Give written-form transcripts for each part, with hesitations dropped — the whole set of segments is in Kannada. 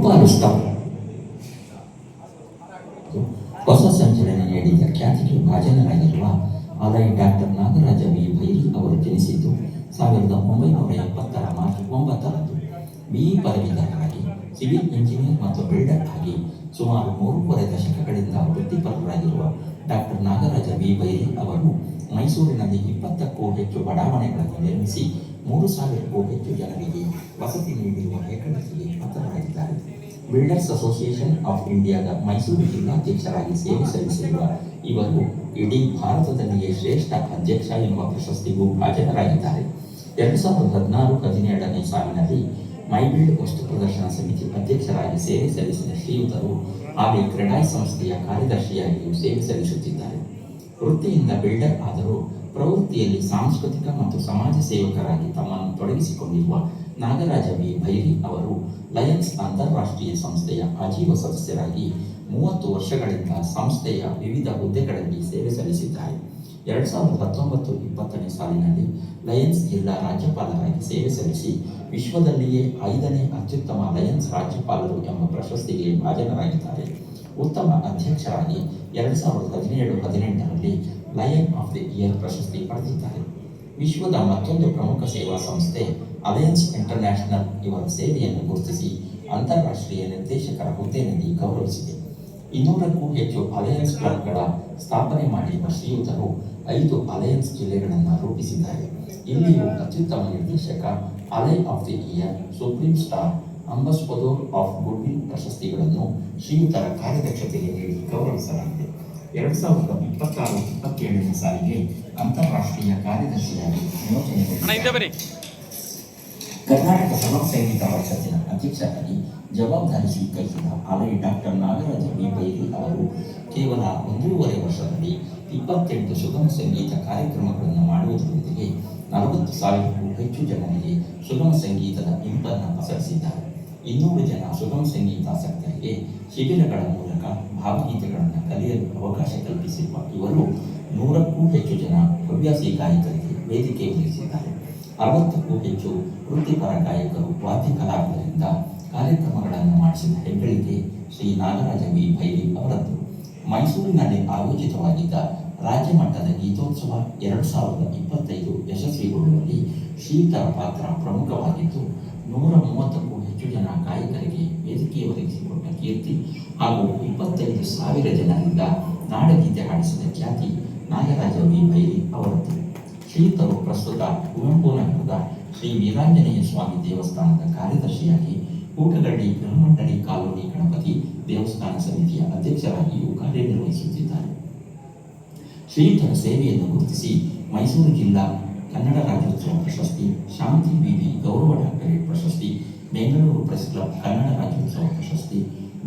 ಹಿಂಬಾಲಿಸ್ತಾ ಹೊಸ ಸಂಚಲನೆ ನೀಡಿದ ಖ್ಯಾತಿಗೆ ಭಾಜನರಾಗಿರುವ ಅಲೈ ಡಾಕ್ಟರ್ ನಾಗರಾಜ ವಿ ಭೈರಿ ಅವರು ಜನಿಸಿದ್ದು 1970 ಮಾರ್ಚ್ 9ರಂದು BE ಪದವೀಧರರಾಗಿ ಸಿವಿಲ್ ಇಂಜಿನಿಯರ್ ಮತ್ತು ಬಿಲ್ಡರ್ ಆಗಿ ಸುಮಾರು 3.5 ದಶಕಗಳಿಂದ ವೃತ್ತಿಪರರಾಗಿರುವ ಡಾಕ್ಟರ್ ನಾಗರಾಜ ವಿ ಭೈರಿ ಅವರು ಮೈಸೂರಿನಲ್ಲಿ 20ಕ್ಕೂ ಹೆಚ್ಚು ಬಡಾವಣೆಗಳನ್ನು ನಿರ್ಮಿಸಿ 3,000ಕ್ಕೂ ಹೆಚ್ಚು ಜನರಿಗೆ ವಸತಿ ನೀಡಿರುವ ಏಕೈಕ ಪಾತ್ರರಾಗಿದ್ದಾರೆ. ಬಿಲ್ಡರ್ಸ್ ಅಸೋಸಿಯೇಷನ್ ಆಫ್ ಇಂಡಿಯಾದ ಮೈಸೂರು ಜಿಲ್ಲಾಧ್ಯಕ್ಷರಾಗಿ ಸೇವೆ ಸಲ್ಲಿಸಿರುವ ಇವರು ಇಡೀ ಭಾರತದಲ್ಲಿಯೇ ಶ್ರೇಷ್ಠ ಅಧ್ಯಕ್ಷ ಎಂಬ ಪ್ರಶಸ್ತಿಗೂ ಭಾಜನರಾಗಿದ್ದಾರೆ. 2016-17ನೇ ಸಾಲಿನಲ್ಲಿ ಮೈಬಿಲ್ಡ್ ವಸ್ತು ಪ್ರದರ್ಶನ ಸಮಿತಿ ಅಧ್ಯಕ್ಷರಾಗಿ ಸೇವೆ ಸಲ್ಲಿಸಿದ ಶ್ರೀಯುತರು ಹಾಗೆ ಕ್ರೆಡಾಯ್ ಸಂಸ್ಥೆಯ ಕಾರ್ಯದರ್ಶಿಯಾಗಿಯೂ ಸೇವೆ ಸಲ್ಲಿಸುತ್ತಿದ್ದಾರೆ. ವೃತ್ತಿಯಿಂದ ಬಿಲ್ಡರ್ ಆದರೂ ಪ್ರವೃತ್ತಿಯಲ್ಲಿ ಸಾಂಸ್ಕೃತಿಕ ಮತ್ತು ಸಮಾಜ ಸೇವಕರಾಗಿ ತಮ್ಮನ್ನು ತೊಡಗಿಸಿಕೊಂಡಿರುವ ನಾಗರಾಜ ವಿ ಭೈರಿ ಅವರು ಲಯನ್ಸ್ ಅಂತಾರಾಷ್ಟ್ರೀಯ ಸಂಸ್ಥೆಯ ಆಜೀವ ಸದಸ್ಯರಾಗಿ 30 ವರ್ಷಗಳಿಂದ ಸಂಸ್ಥೆಯ ವಿವಿಧ ಹುದ್ದೆಗಳಲ್ಲಿ ಸೇವೆ ಸಲ್ಲಿಸಿದ್ದಾರೆ. 2019-20ನೇ ಸಾಲಿನಲ್ಲಿ ಲಯನ್ಸ್ ಜಿಲ್ಲಾ ರಾಜ್ಯಪಾಲರಾಗಿ ಸೇವೆ ಸಲ್ಲಿಸಿ ವಿಶ್ವದಲ್ಲಿಯೇ 5ನೇ ಅತ್ಯುತ್ತಮ ಲಯನ್ಸ್ ರಾಜ್ಯಪಾಲರು ಎಂಬ ಪ್ರಶಸ್ತಿಗೆ ಭಾಜನರಾಗಿದ್ದಾರೆ. ಉತ್ತಮ ಅಧ್ಯಕ್ಷರಾಗಿ 2017-18ರಲ್ಲಿ ಲಯನ್ ಆಫ್ ದಿ ಇಯರ್ ಪ್ರಶಸ್ತಿ ಪಡೆದಿದ್ದಾರೆ. ವಿಶ್ವದ ಮತ್ತೊಂದು ಪ್ರಮುಖ ಸೇವಾ ಸಂಸ್ಥೆ ಅಲಯನ್ಸ್ ಇಂಟರ್ನ್ಯಾಷನಲ್ ಇವರ ಸೇವೆಯನ್ನು ಗುರುತಿಸಿ ಅಂತಾರಾಷ್ಟ್ರೀಯ ನಿರ್ದೇಶಕರ ಹುದ್ದೆಯಲ್ಲಿ ಗೌರವಿಸಿದೆ. 200ಕ್ಕೂ ಹೆಚ್ಚು ಅಲಯನ್ಸ್ ಕ್ಲಬ್ಗಳ ಸ್ಥಾಪನೆ ಮಾಡಿರುವ ಶ್ರೀಯುತರು 5 ಅಲಯನ್ಸ್ ಜಿಲ್ಲೆಗಳನ್ನು ರೂಪಿಸಿದ್ದಾರೆ. ಇಲ್ಲಿಯೂ ಅತ್ಯುತ್ತಮ ನಿರ್ದೇಶಕ, ally of the year, supreme star, ambassador of goodwill ಪ್ರಶಸ್ತಿಗಳನ್ನು ಶ್ರೀಯುತರ ಕಾರ್ಯದಕ್ಷತೆಗೆ ನೀಡಿ ಗೌರವಿಸಲಾಗಿದೆ. 2026-27ನೇ ಸಾಲಿಗೆ ಅಂತಾರಾಷ್ಟ್ರೀಯ ಕಾರ್ಯದರ್ಶಿಯಾಗಿ ನಿಯೋಜನೆಗೊಂಡಿದ್ದಾರೆ. ಕರ್ನಾಟಕ ಸಮಗ್ರ ಸಂಗೀತ ಪರಿಷತ್ತಿನ ಅಧ್ಯಕ್ಷರಾಗಿ ಜವಾಬ್ದಾರಿ ಸ್ವೀಕರಿಸಿದ ಅಲೈ ಡಾಕ್ಟರ್ ನಾಗರಾಜ ವಿ ಭೈರಿ ಅವರು ಕೇವಲ 1.5 ವರ್ಷದಲ್ಲಿ 28 ಸುಗಮ ಸಂಗೀತ ಕಾರ್ಯಕ್ರಮಗಳನ್ನು ಮಾಡುವುದರೊಂದಿಗೆ 40,000ಕ್ಕೂ ಹೆಚ್ಚು ಜನರಿಗೆ ಸುಗಮ ಸಂಗೀತದ ಇಂಪನ್ನು ಪಸರಿಸಿದ್ದಾರೆ. 200 ಜನ ಸುಗಮ ಸಂಗೀತಾಸಕ್ತರಿಗೆ ಶಿಬಿರಗಳ ಮೂಲಕ ಭಾವಗೀತೆಗಳನ್ನು ಕಲಿಯಲು ಅವಕಾಶ ಕಲ್ಪಿಸಿರುವ ಇವರು 100ಕ್ಕೂ ಹೆಚ್ಚು ಜನ ಹವ್ಯಾಸಿ ಗಾಯಕರಿಗೆ ವೇದಿಕೆ ಒದಗಿಸಿದ್ದಾರೆ. 60ಕ್ಕೂ ಹೆಚ್ಚು ವೃತ್ತಿಪರ ಗಾಯಕರು, ವಾದ್ಯ ಕಲಾವಿದರಿಂದ ಕಾರ್ಯಕ್ರಮಗಳನ್ನು ಮಾಡಿಸಿದ ಹೆಗ್ಗಳಿಕೆ ಶ್ರೀ ನಾಗರಾಜ ವಿ ಭೈರಿ ಅವರದ್ದು. ಮೈಸೂರಿನಲ್ಲಿ ಆಯೋಜಿತವಾಗಿದ್ದ ರಾಜ್ಯ ಮಟ್ಟದ ಗೀತೋತ್ಸವ 2025 ಯಶಸ್ವಿಗೊಳ್ಳುವಲ್ಲಿ ಶ್ರೀಯುತರ ಪಾತ್ರ ಪ್ರಮುಖವಾಗಿದ್ದು 130ಕ್ಕೂ ಹೆಚ್ಚು ಜನ ಗಾಯಕರಿಗೆ ವೇದಿಕೆ ಒದಗಿಸಿಕೊಟ್ಟ ಕೀರ್ತಿ ಹಾಗೂ 25,000 ಜನರಿಂದ ನಾಡಗೀತೆ ಹಾಡಿಸಿದ ಖ್ಯಾತಿ ನಾಗರಾಜ ವಿ ಭೈರಿ ಅವರದ್ದು. ಶ್ರೀಯುತರು ಪ್ರಸ್ತುತ ಕುವೆಂಪು ನಗರದ ಶ್ರೀ ವೀರಾಂಜನೇಯ ಸ್ವಾಮಿ ದೇವಸ್ಥಾನದ ಕಾರ್ಯದರ್ಶಿಯಾಗಿ ಕೂಟಗಡ್ಡಿ ಗೃಹಮಂಡಳಿ ಕಾಲೋನಿ ಗಣಪತಿ ದೇವಸ್ಥಾನ ಸಮಿತಿಯ ಅಧ್ಯಕ್ಷರಾಗಿಯೂ ಕಾರ್ಯನಿರ್ವಹಿಸುತ್ತಿದ್ದಾರೆ. ಶ್ರೀಯುತರ ಸೇವೆಯನ್ನು ಗುರುತಿಸಿ ಮೈಸೂರು ಜಿಲ್ಲಾ ಕನ್ನಡ ರಾಜ್ಯೋತ್ಸವ ಪ್ರಶಸ್ತಿ, ಶಾಂತಿ ಬಿಬಿ ಗೌರವ ಡಾಕ್ಟರೇಟ್ ಪ್ರಶಸ್ತಿ, ಬೆಂಗಳೂರು ಪ್ರೆಸ್ ಕ್ಲಬ್ ಕನ್ನಡ ರಾಜ್ಯೋತ್ಸವ ಪ್ರಶಸ್ತಿ,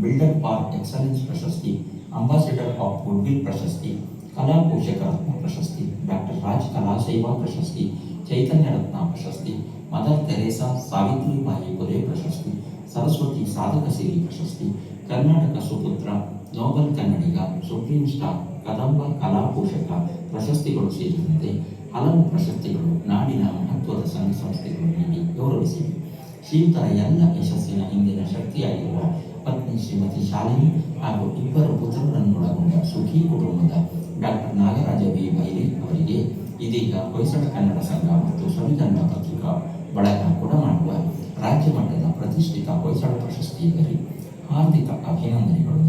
ಬಿಲ್ಡರ್ ಫಾರ್ ಎಕ್ಸಲೆನ್ಸ್ ಪ್ರಶಸ್ತಿ, ಅಂಬಾಸಡರ್ ಆಫ್ ಗುಡ್ವಿಲ್ ಪ್ರಶಸ್ತಿ, ಕಲಾ ಪೋಷಕ ರತ್ನ ಪ್ರಶಸ್ತಿ, ಡಾಕ್ಟರ್ ರಾಜ್ ಕಲಾ ಸೇವಾ ಪ್ರಶಸ್ತಿ, ಚೈತನ್ಯ ರತ್ನ ಪ್ರಶಸ್ತಿ, ಮದರ್ ತೆರೇಸಾ ಸಾವಿತ್ರಿಬಾಯಿ ಪುಲೆ ಪ್ರಶಸ್ತಿ, ಸರಸ್ವತಿ ಸಾಧಕ ಸಿರಿ ಪ್ರಶಸ್ತಿ, ಕರ್ನಾಟಕ ಸುಪುತ್ರ, ನೋಬಲ್ ಕನ್ನಡಿಗ, ಸುಪ್ರೀಂ ಸ್ಟಾರ್, ಕದಂಬ ಕಲಾ ಪೋಷಕ ಪ್ರಶಸ್ತಿಗಳು ಸೇರಿದಂತೆ ಹಲವು ಪ್ರಶಸ್ತಿಗಳು ನಾಡಿನ ಮಹತ್ವದ ಸಂಘ ಸಂಸ್ಥೆಗಳು ನೀಡಿ ಗೌರವಿಸಿವೆ. ಶ್ರೀಯುತರ ಎಲ್ಲ ಯಶಸ್ಸಿನ ಹಿಂದಿನ ಶಕ್ತಿಯಾಗಿರುವ ಪತ್ನಿ ಶ್ರೀಮತಿ ಶಾಲಿನಿ ಹಾಗೂ 2 ಪುತ್ರರನ್ನೊಳಗೊಂಡ ಸುಖಿ ಕುಟುಂಬದ ಡಾಕ್ಟರ್ ನಾಗರಾಜ ವಿ ಭೈರಿ ಅವರಿಗೆ ಇದೀಗ ಹೊಯ್ಸಳ ಕನ್ನಡ ಸಂಘ ಮತ್ತು ಸವಿಕನ್ನಡ ಪತ್ರಿಕಾ ಬಳಗ ಕೊಡಮಾಡುವ ರಾಜ್ಯ ಮಟ್ಟದ ಪ್ರತಿಷ್ಠಿತ ಹೊಯ್ಸಳ ಪ್ರಶಸ್ತಿಯಲ್ಲಿ ಹಾರ್ದಿಕ ಅಭಿನಂದನೆಗಳು.